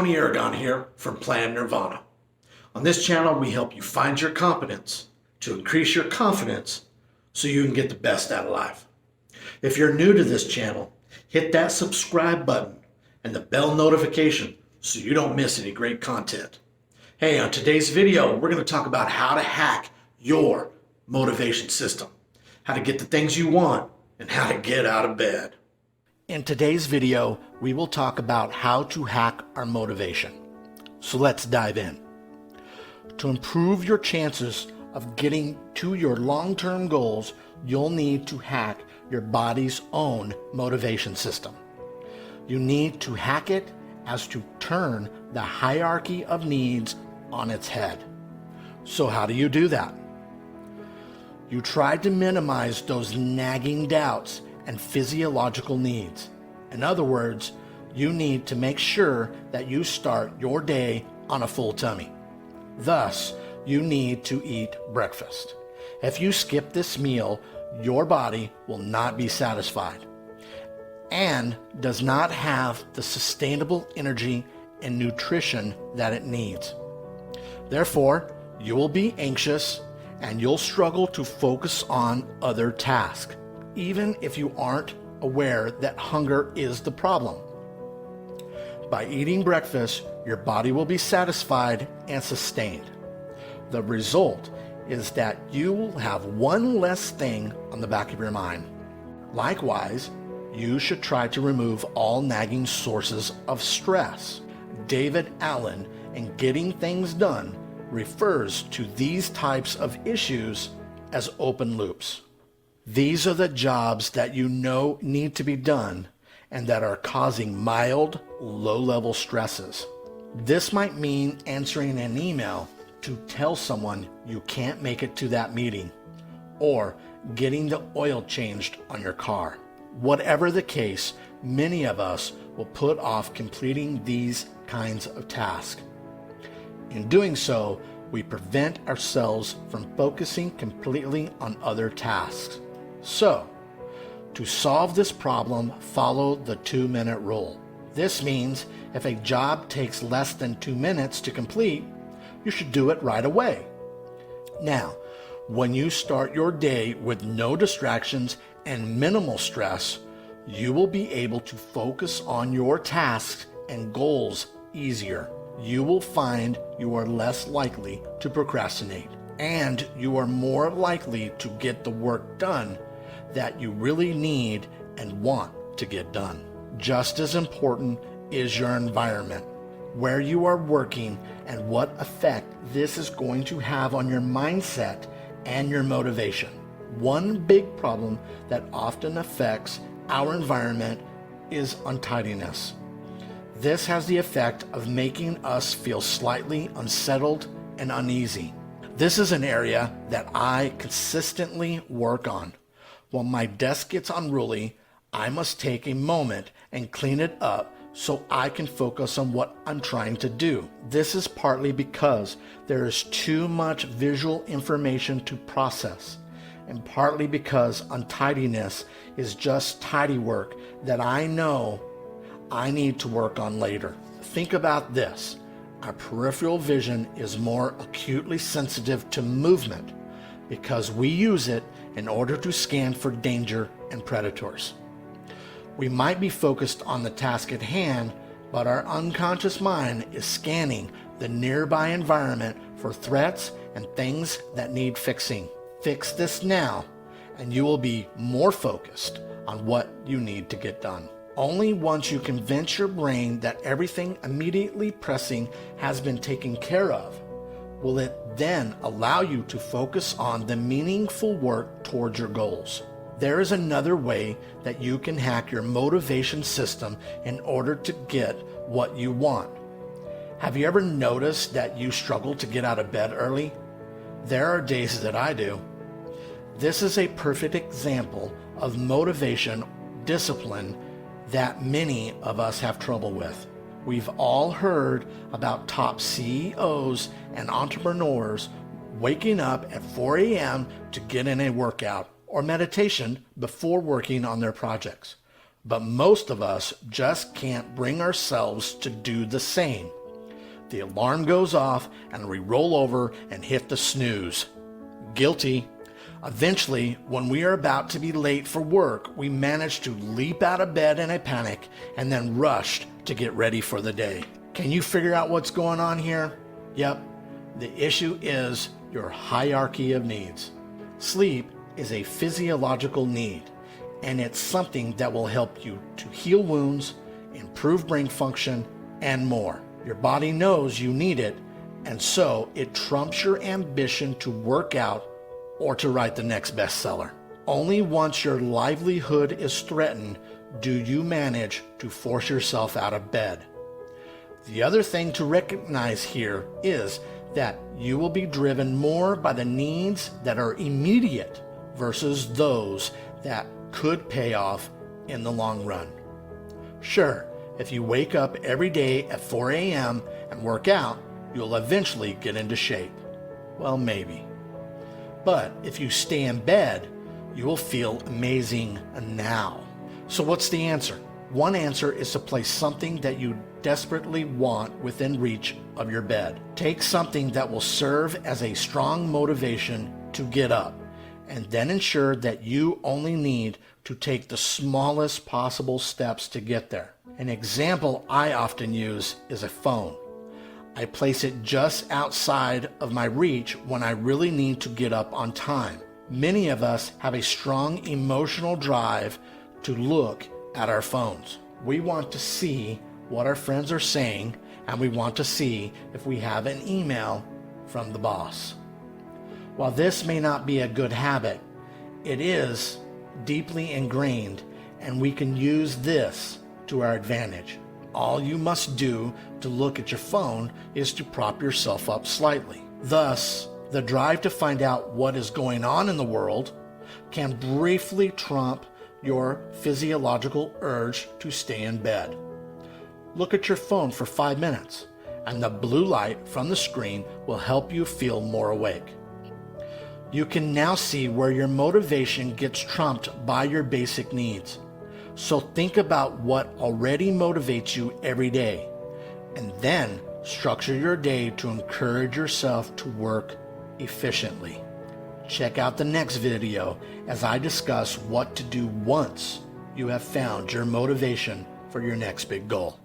Tony Aragon here from Plan Nirvana. On this channel, we help you find your competence to increase your confidence so you can get the best out of life. If you're new to this channel, hit that subscribe button and the bell notification so you don't miss any great content. Hey, on today's video, we're going to talk about how to hack your motivation system, how to get the things you want, and how to get out of bed. In today's video, we will talk about how to hack our motivation. So let's dive in. To improve your chances of getting to your long-term goals, you'll need to hack your body's own motivation system. You need to hack it as to turn the hierarchy of needs on its head. So how do you do that? You try to minimize those nagging doubts and physiological needs. In other words, you need to make sure that you start your day on a full tummy. Thus, you need to eat breakfast. If you skip this meal, your body will not be satisfied and does not have the sustainable energy and nutrition that it needs. Therefore, you will be anxious and you'll struggle to focus on other tasks, even if you aren't aware that hunger is the problem. By eating breakfast, your body will be satisfied and sustained. The result is that you will have one less thing on the back of your mind. Likewise, you should try to remove all nagging sources of stress. David Allen, in Getting Things Done, refers to these types of issues as open loops. These are the jobs that you know need to be done and that are causing mild, low-level stresses. This might mean answering an email to tell someone you can't make it to that meeting, or getting the oil changed on your car. Whatever the case, many of us will put off completing these kinds of tasks. In doing so, we prevent ourselves from focusing completely on other tasks. So, to solve this problem, follow the 2-minute rule. This means if a job takes less than 2 minutes to complete, you should do it right away. Now, when you start your day with no distractions and minimal stress, you will be able to focus on your tasks and goals easier. You will find you are less likely to procrastinate, and you are more likely to get the work done that you really need and want to get done. Just as important is your environment, where you are working, and what effect this is going to have on your mindset and your motivation. One big problem that often affects our environment is untidiness. This has the effect of making us feel slightly unsettled and uneasy. This is an area that I consistently work on. When my desk gets unruly, I must take a moment and clean it up so I can focus on what I'm trying to do. This is partly because there is too much visual information to process, and partly because untidiness is just tidy work that I know I need to work on later. Think about this. Our peripheral vision is more acutely sensitive to movement because we use it in order to scan for danger and predators. We might be focused on the task at hand, but our unconscious mind is scanning the nearby environment for threats and things that need fixing. Fix this now, and you will be more focused on what you need to get done. Only once you convince your brain that everything immediately pressing has been taken care of will it then allow you to focus on the meaningful work towards your goals. There is another way that you can hack your motivation system in order to get what you want. Have you ever noticed that you struggle to get out of bed early? There are days that I do. This is a perfect example of motivation discipline that many of us have trouble with. We've all heard about top CEOs and entrepreneurs waking up at 4 a.m. to get in a workout or meditation before working on their projects. but most of us just can't bring ourselves to do the same. The alarm goes off and we roll over and hit the snooze. Guilty. Eventually, when we are about to be late for work, we manage to leap out of bed in a panic and then rush to get ready for the day. Can you figure out what's going on here? Yep, the issue is your hierarchy of needs. Sleep is a physiological need, and it's something that will help you to heal wounds, improve brain function, and more. Your body knows you need it, and so it trumps your ambition to work out or to write the next bestseller. Only once your livelihood is threatened do you manage to force yourself out of bed. The other thing to recognize here is that you will be driven more by the needs that are immediate versus those that could pay off in the long run. Sure, if you wake up every day at 4 a.m. and work out, you'll eventually get into shape. Well, maybe. But if you stay in bed, you will feel amazing now. So what's the answer? One answer is to place something that you desperately want within reach of your bed. Take something that will serve as a strong motivation to get up, and then ensure that you only need to take the smallest possible steps to get there. An example I often use is a phone. I place it just outside of my reach when I really need to get up on time. Many of us have a strong emotional drive to look at our phones. We want to see what our friends are saying, and we want to see if we have an email from the boss. While this may not be a good habit, it is deeply ingrained, and we can use this to our advantage. All you must do to look at your phone is to prop yourself up slightly. Thus, the drive to find out what is going on in the world can briefly trump your physiological urge to stay in bed. Look at your phone for 5 minutes, and the blue light from the screen will help you feel more awake. You can now see where your motivation gets trumped by your basic needs. So think about what already motivates you every day, and then structure your day to encourage yourself to work efficiently. Check out the next video as I discuss what to do once you have found your motivation for your next big goal.